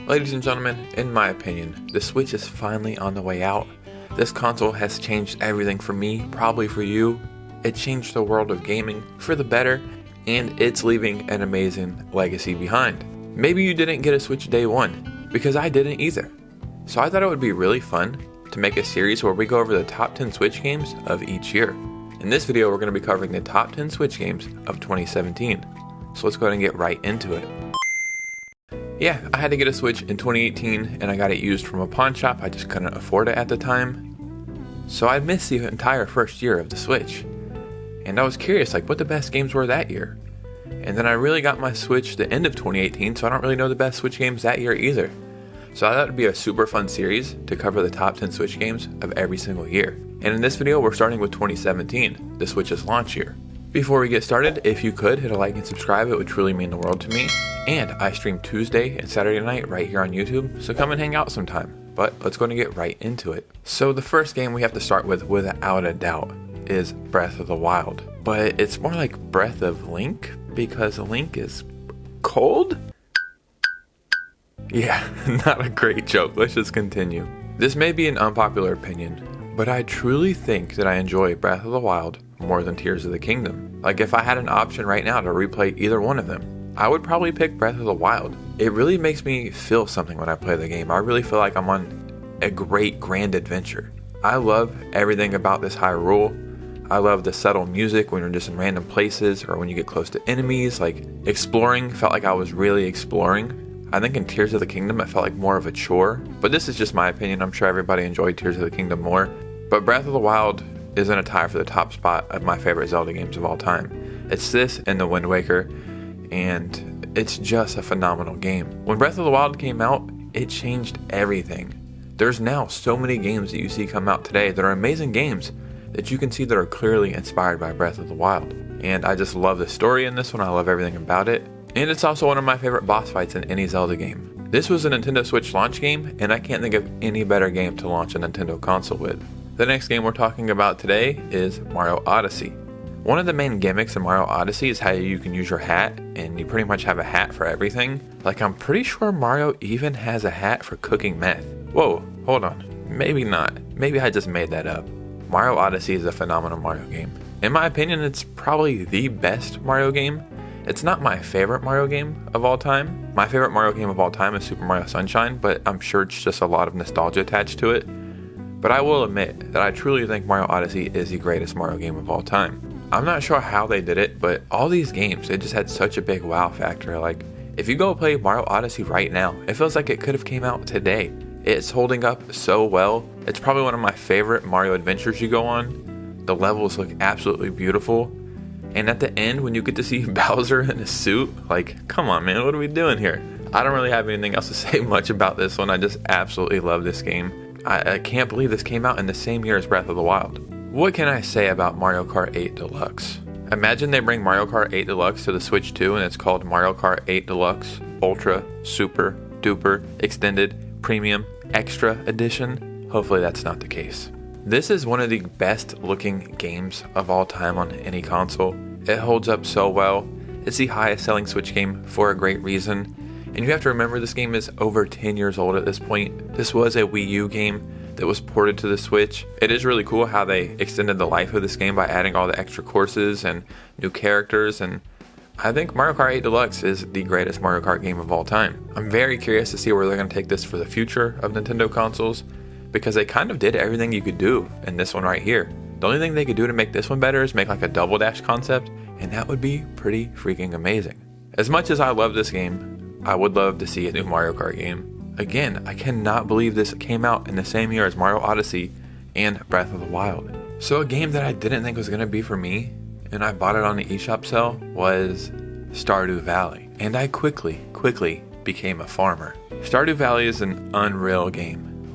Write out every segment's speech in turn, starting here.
Ladies and gentlemen, in my opinion, the Switch is finally on the way out. This console has changed everything for me, probably for you. It changed the world of gaming for the better, and it's leaving an amazing legacy behind. Maybe you didn't get a Switch day one, because I didn't either. So I thought it would be really fun to make a series where we go over the top 10 Switch games of each year. In this video, we're going to be covering the top 10 Switch games of 2017. So let's go ahead and get right into it. Yeah, I had to get a Switch in 2018 and I got it used from a pawn shop. I just couldn't afford it at the time. So I missed the entire first year of the Switch. And I was curious, what the best games were that year. And then I really got my Switch the end of 2018, so I don't really know the best Switch games that year either. So I thought it would be a super fun series to cover the top 10 Switch games of every single year. And in this video, we're starting with 2017, the Switch's launch year. Before we get started, if you could, hit a like and subscribe, it would truly mean the world to me. And I stream Tuesday and Saturday night right here on YouTube, so come and hang out sometime. But let's go and get right into it. So the first game we have to start with, without a doubt, is Breath of the Wild. But it's more like Breath of Link, because Link is cold? Yeah, not a great joke, let's just continue. This may be an unpopular opinion, but I truly think that I enjoy Breath of the Wild more than Tears of the Kingdom. If I had an option right now to replay either one of them, I would probably pick Breath of the Wild. It really makes me feel something when I play the game. I really feel like I'm on a great grand adventure. I love everything about this Hyrule. I love the subtle music when you're just in random places or when you get close to enemies. Exploring felt like I was really exploring. I think in Tears of the Kingdom it felt like more of a chore, but this is just my opinion. I'm sure everybody enjoyed Tears of the Kingdom more. But Breath of the Wild is in a tie for the top spot of my favorite Zelda games of all time. It's this and The Wind Waker, and it's just a phenomenal game. When Breath of the Wild came out, it changed everything. There's now so many games that you see come out today that are amazing games that you can see that are clearly inspired by Breath of the Wild. And I just love the story in this one, I love everything about it. And it's also one of my favorite boss fights in any Zelda game. This was a Nintendo Switch launch game, and I can't think of any better game to launch a Nintendo console with. The next game we're talking about today is Mario Odyssey. One of the main gimmicks in Mario Odyssey is how you can use your hat, and you pretty much have a hat for everything. I'm pretty sure Mario even has a hat for cooking meth. Whoa, hold on. Maybe not. Maybe I just made that up. Mario Odyssey is a phenomenal Mario game. In my opinion, it's probably the best Mario game. It's not my favorite Mario game of all time. My favorite Mario game of all time is Super Mario Sunshine, but I'm sure it's just a lot of nostalgia attached to it. But I will admit that I truly think Mario Odyssey is the greatest Mario game of all time. I'm not sure how they did it, but all these games, they just had such a big wow factor. If you go play Mario Odyssey right now, it feels like it could have came out today. It's holding up so well. It's probably one of my favorite Mario adventures you go on. The levels look absolutely beautiful. And at the end, when you get to see Bowser in a suit, come on man, what are we doing here? I don't really have anything else to say much about this one. I just absolutely love this game. I can't believe this came out in the same year as Breath of the Wild. What can I say about Mario Kart 8 Deluxe? Imagine they bring Mario Kart 8 Deluxe to the Switch 2 and it's called Mario Kart 8 Deluxe Ultra, Super, Duper, Extended, Premium, Extra Edition. Hopefully that's not the case. This is one of the best looking games of all time on any console. It holds up so well. It's the highest selling Switch game for a great reason. And you have to remember this game is over 10 years old at this point. This was a Wii U game that was ported to the Switch. It is really cool how they extended the life of this game by adding all the extra courses and new characters, and I think Mario Kart 8 Deluxe is the greatest Mario Kart game of all time. I'm very curious to see where they're going to take this for the future of Nintendo consoles, because they kind of did everything you could do in this one right here. The only thing they could do to make this one better is make a double dash concept, and that would be pretty freaking amazing. As much as I love this game, I would love to see a new Mario Kart game. Again, I cannot believe this came out in the same year as Mario Odyssey and Breath of the Wild. So a game that I didn't think was going to be for me, and I bought it on the eShop sale, was Stardew Valley. And I quickly became a farmer. Stardew Valley is an unreal game.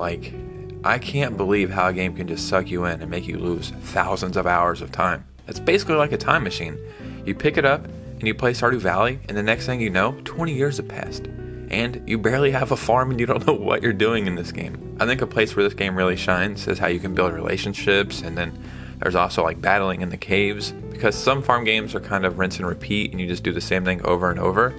I can't believe how a game can just suck you in and make you lose thousands of hours of time. It's basically like a time machine. You pick it up, and you play Stardew Valley, and the next thing you know, 20 years have passed. And you barely have a farm and you don't know what you're doing in this game. I think a place where this game really shines is how you can build relationships, and then there's also battling in the caves, because some farm games are kind of rinse and repeat and you just do the same thing over and over.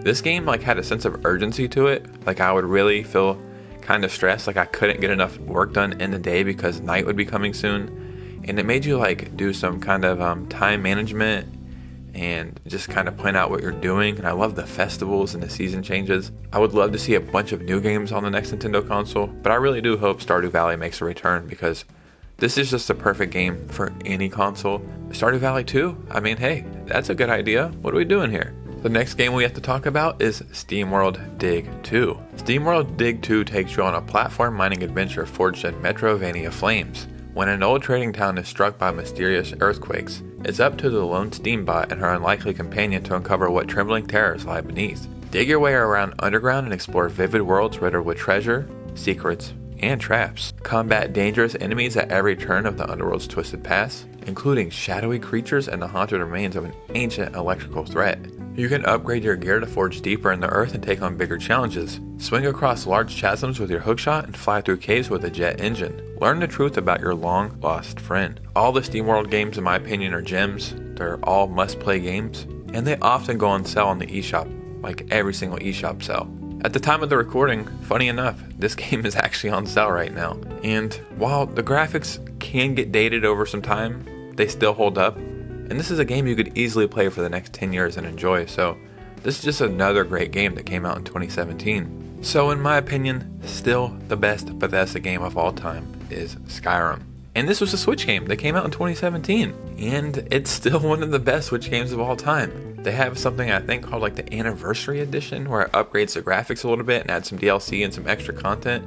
This game like had a sense of urgency to it. Like I would really feel kind of stressed, like I couldn't get enough work done in the day because night would be coming soon. And it made you like do some kind of time management and just kind of plan out what you're doing. And I love the festivals and the season changes. I would love to see a bunch of new games on the next Nintendo console, but I really do hope Stardew Valley makes a return because this is just the perfect game for any console. Stardew Valley 2? I mean, hey, that's a good idea. What are we doing here? The next game we have to talk about is SteamWorld Dig 2. SteamWorld Dig 2 takes you on a platform mining adventure forged in Metrovania flames. When an old trading town is struck by mysterious earthquakes, it's up to the lone Steambot and her unlikely companion to uncover what trembling terrors lie beneath. Dig your way around underground and explore vivid worlds riddled with treasure, secrets, and traps. Combat dangerous enemies at every turn of the underworld's twisted paths, including shadowy creatures and the haunted remains of an ancient electrical threat. You can upgrade your gear to forge deeper in the earth and take on bigger challenges. Swing across large chasms with your hookshot and fly through caves with a jet engine. Learn the truth about your long-lost friend. All the SteamWorld games, in my opinion, are gems. They're all must-play games, and they often go on sale on the eShop, like every single eShop sale. At the time of the recording, funny enough, this game is actually on sale right now. And while the graphics can get dated over some time, they still hold up. And this is a game you could easily play for the next 10 years and enjoy. So this is just another great game that came out in 2017. So in my opinion, still the best Bethesda game of all time is Skyrim. And this was a Switch game that came out in 2017. And it's still one of the best Switch games of all time. They have something I think called like the Anniversary Edition where it upgrades the graphics a little bit and adds some DLC and some extra content.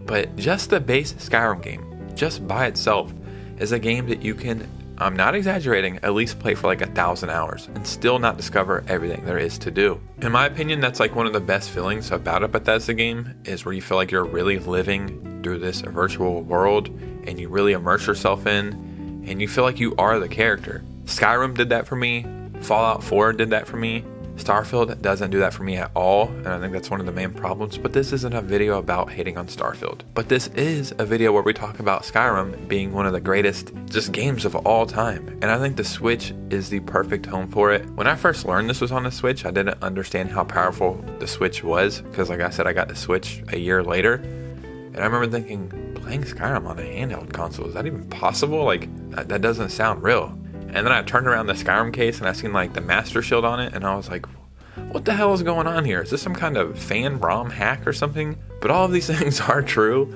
But just the base Skyrim game, just by itself, is a game that you can, I'm not exaggerating, at least play for like 1,000 hours and still not discover everything there is to do. In my opinion, that's like one of the best feelings about a Bethesda game, is where you feel like you're really living through this virtual world and you really immerse yourself in and you feel like you are the character. Skyrim did that for me. Fallout 4 did that for me. Starfield doesn't do that for me at all, and I think that's one of the main problems, but this isn't a video about hating on Starfield. But this is a video where we talk about Skyrim being one of the greatest just games of all time, and I think the Switch is the perfect home for it. When I first learned this was on the Switch, I didn't understand how powerful the Switch was, because like I said, I got the Switch a year later, and I remember thinking, playing Skyrim on a handheld console, is that even possible? Like, that doesn't sound real. And then I turned around the Skyrim case and I seen like the Master Shield on it, and I was like, what the hell is going on here? Is this some kind of fan ROM hack or something? But all of these things are true,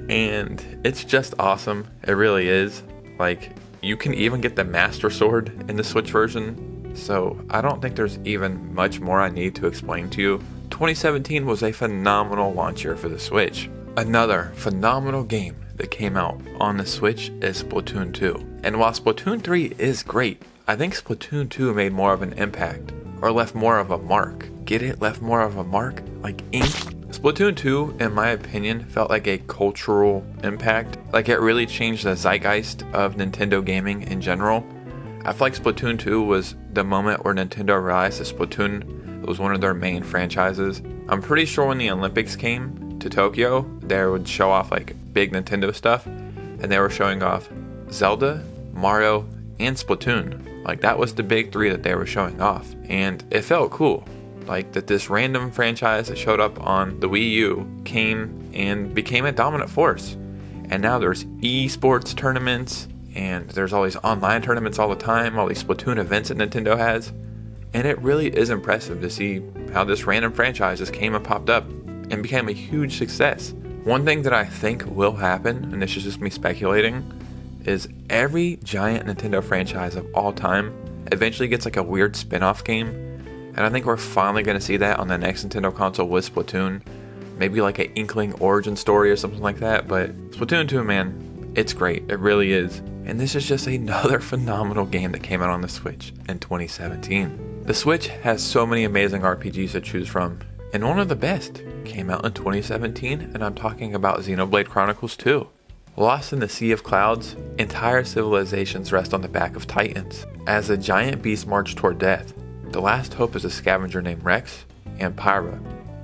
and it's just awesome. It really is. Like, you can even get the Master Sword in the Switch version, so I don't think there's even much more I need to explain to you. 2017 was a phenomenal launch year for the Switch. Another phenomenal game that came out on the Switch is Splatoon 2. And while Splatoon 3 is great, I think Splatoon 2 made more of an impact, or left more of a mark. Get it? Left more of a mark? Like ink? Splatoon 2, in my opinion, felt like a cultural impact. Like it really changed the zeitgeist of Nintendo gaming in general. I feel like Splatoon 2 was the moment where Nintendo realized that Splatoon was one of their main franchises. I'm pretty sure when the Olympics came to Tokyo, they would show off like big Nintendo stuff, and they were showing off Zelda, Mario, and Splatoon. Like that was the big three that they were showing off, and it felt cool. Like that this random franchise that showed up on the Wii U came and became a dominant force. And now there's esports tournaments, and there's all these online tournaments all the time, all these Splatoon events that Nintendo has. And it really is impressive to see how this random franchise just came and popped up and became a huge success. One thing that I think will happen, and this is just me speculating, is every giant Nintendo franchise of all time eventually gets like a weird spin-off game. And I think we're finally going to see that on the next Nintendo console with Splatoon. Maybe like an Inkling origin story or something like that. But Splatoon 2, man, it's great. It really is. And this is just another phenomenal game that came out on the Switch in 2017. The Switch has so many amazing RPGs to choose from. And one of the best came out in 2017, and I'm talking about Xenoblade Chronicles 2. Lost in the sea of clouds, entire civilizations rest on the back of titans. As a giant beast march toward death, the last hope is a scavenger named Rex and Pyra,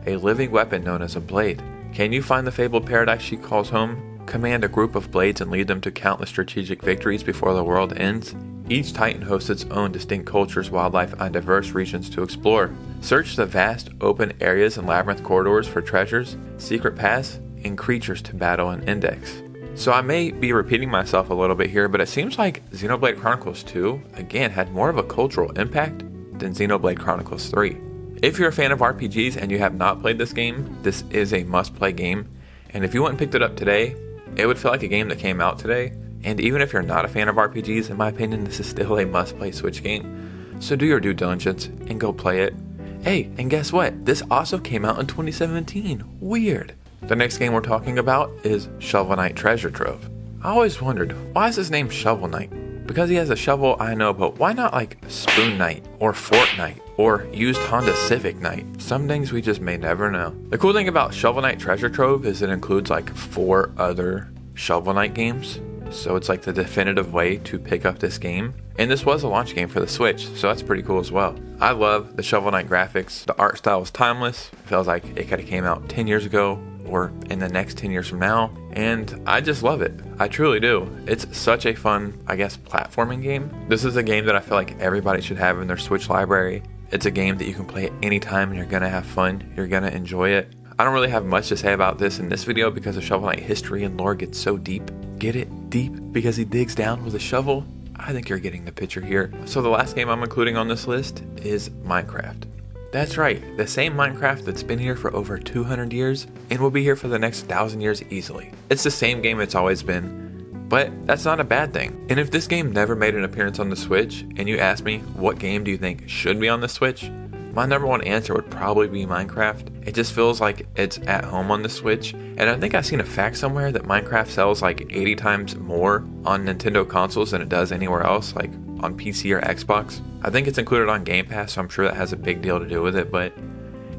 a living weapon known as a blade. Can you find the fabled paradise she calls home? command a group of blades and lead them to countless strategic victories before the world ends. Each Titan hosts its own distinct cultures, wildlife, and diverse regions to explore. Search the vast open areas and labyrinth corridors for treasures, secret paths, and creatures to battle and index. So I may be repeating myself a little bit here, but it seems like Xenoblade Chronicles 2, again, had more of a cultural impact than Xenoblade Chronicles 3. If you're a fan of RPGs and you have not played this game, this is a must-play game. And if you went and picked it up today, it would feel like a game that came out today. And even if you're not a fan of RPGs, in my opinion, this is still a must-play Switch game. So do your due diligence and go play it. Hey, and guess what? This also came out in 2017. Weird. The next game we're talking about is Shovel Knight Treasure Trove. I always wondered, why is his name Shovel Knight? Because he has a shovel, I know, but why not like Spoon Knight or Fort Knight or used Honda Civic Knight? Some things we just may never know. The cool thing about Shovel Knight Treasure Trove is it includes like 4 other Shovel Knight games. So it's like the definitive way to pick up this game. And this was a launch game for the Switch, so that's pretty cool as well. I love the Shovel Knight graphics. The art style is timeless. It feels like it could have came out 10 years ago or in the next 10 years from now. And I just love it. I truly do. It's such a fun, I guess, platforming game. This is a game that I feel like everybody should have in their Switch library. It's a game that you can play at any time and you're gonna have fun. You're gonna enjoy it. I don't really have much to say about this in this video because the Shovel Knight history and lore gets so deep. Get it? Deep because he digs down with a shovel? I think you're getting the picture here. So the last game I'm including on this list is Minecraft. That's right, the same Minecraft that's been here for over 200 years and will be here for the next 1,000 years easily. It's the same game it's always been, but that's not a bad thing. And if this game never made an appearance on the Switch and you ask me what game do you think should be on the Switch, my number one answer would probably be Minecraft. It just feels like it's at home on the Switch. And I think I've seen a fact somewhere that Minecraft sells like 80 times more on Nintendo consoles than it does anywhere else, like on PC or Xbox. I think it's included on Game Pass, so I'm sure that has a big deal to do with it, but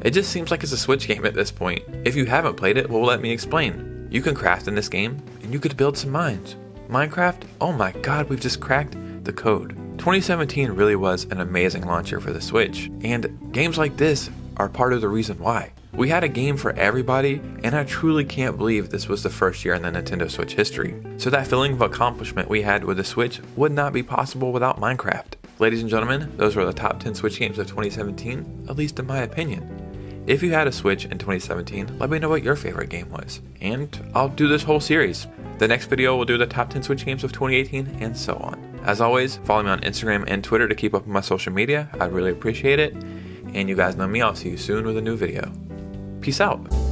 it just seems like it's a Switch game at this point. If you haven't played it, well, let me explain. You can craft in this game, and you could build some mines. Minecraft, oh my god, we've just cracked the code. 2017 really was an amazing launch year for the Switch, and games like this are part of the reason why. We had a game for everybody, and I truly can't believe this was the first year in the Nintendo Switch history. So that feeling of accomplishment we had with the Switch would not be possible without Minecraft. Ladies and gentlemen, those were the top 10 Switch games of 2017, at least in my opinion. If you had a Switch in 2017, let me know what your favorite game was, and I'll do this whole series. The next video will do the top 10 Switch games of 2018, and so on. As always, follow me on Instagram and Twitter to keep up with my social media. I'd really appreciate it. And you guys know me, I'll see you soon with a new video. Peace out.